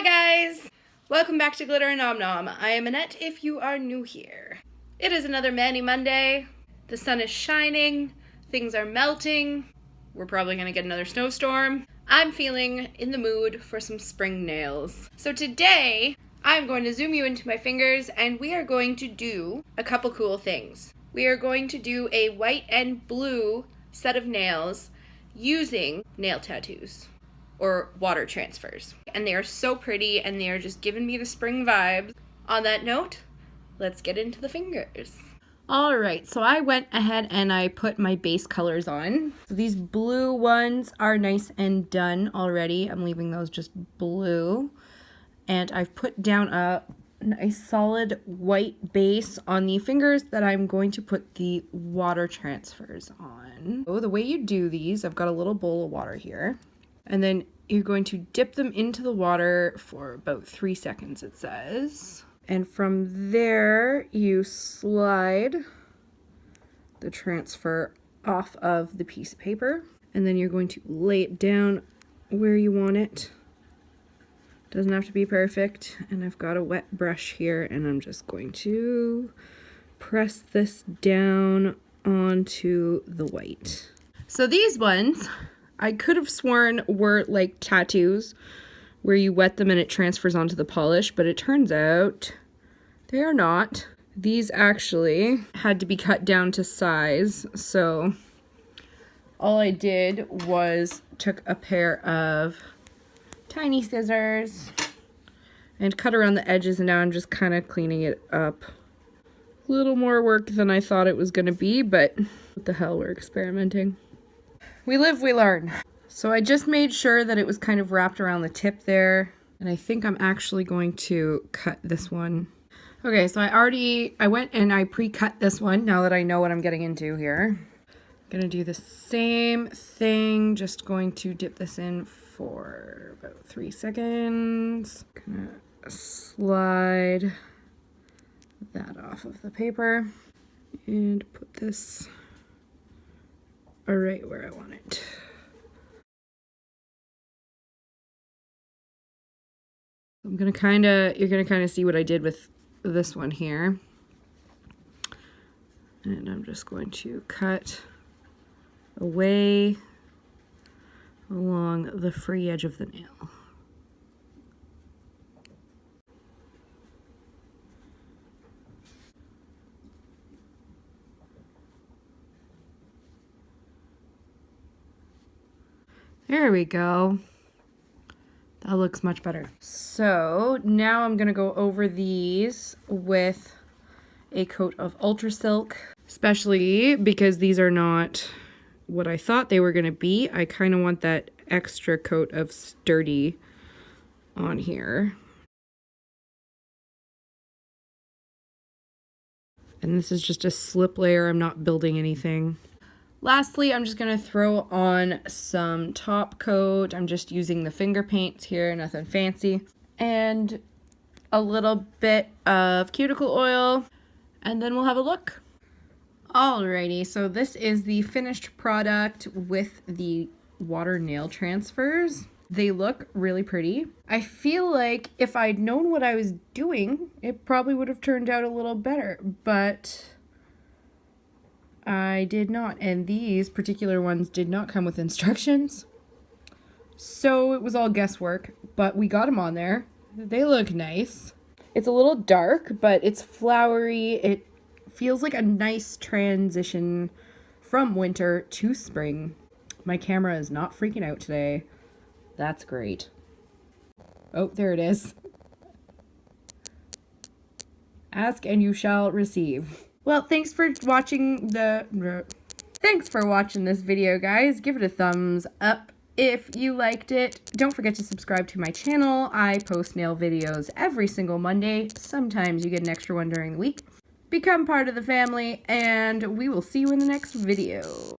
Hi guys! Welcome back to Glitter and Nom. I am Annette if you are new here. It is another Manny Monday. The sun is shining, things are melting, we're probably gonna get another snowstorm. I'm feeling in the mood for some spring nails. So today, I'm going to zoom you into my fingers and we are going to do a couple cool things. We are going to do a white and blue set of nails using nail tattoos or water transfers. And they are so pretty and they are just giving me the spring vibes. On that note, let's get into the fingers. Alright, so I went ahead and I put my base colors on. So these blue ones are nice and done already. I'm leaving those just blue. And I've put down a nice solid white base on the fingers that I'm going to put the water transfers on. So the way you do these, I've got a little bowl of water here. And then you're going to dip them into the water for about 3 seconds, it says. And from there, you slide the transfer off of the piece of paper. And then you're going to lay it down where you want it. Doesn't have to be perfect. And I've got a wet brush here, and I'm just going to press this down onto the white. So these ones, I could have sworn were like tattoos where you wet them and it transfers onto the polish, but it turns out they are not. These actually had to be cut down to size, so all I did was took a pair of tiny scissors and cut around the edges, and now I'm just kind of cleaning it up. A little more work than I thought it was going to be, but what the hell, we're experimenting. We live, we learn. So I just made sure that it was kind of wrapped around the tip there. And I think I'm actually going to cut this one. Okay, so I went and I pre-cut this one now that I know what I'm getting into here. I'm gonna do the same thing, just going to dip this in for about 3 seconds. Gonna slide that off of the paper and put this right where I want it. You're gonna kind of see what I did with this one here. And I'm just going to cut away along the free edge of the nail. There we go. That looks much better. So now I'm gonna go over these with a coat of Ultra Silk, especially because these are not what I thought they were gonna be. I kind of want that extra coat of Sturdy on here. And this is just a slip layer. I'm not building anything. Lastly, I'm just going to throw on some top coat. I'm just using the finger paints here, nothing fancy. And a little bit of cuticle oil, and then we'll have a look. Alrighty, so this is the finished product with the water nail transfers. They look really pretty. I feel like if I'd known what I was doing, it probably would have turned out a little better, but I did not, and these particular ones did not come with instructions, so it was all guesswork, but we got them on there. They look nice. It's a little dark, but it's flowery. It feels like a nice transition from winter to spring. My camera is not freaking out today. That's great. Oh, there it is. Ask and you shall receive. Well, thanks for watching this video, guys. Give it a thumbs up if you liked it. Don't forget to subscribe to my channel. I post nail videos every single Monday. Sometimes you get an extra one during the week. Become part of the family, and we will see you in the next video.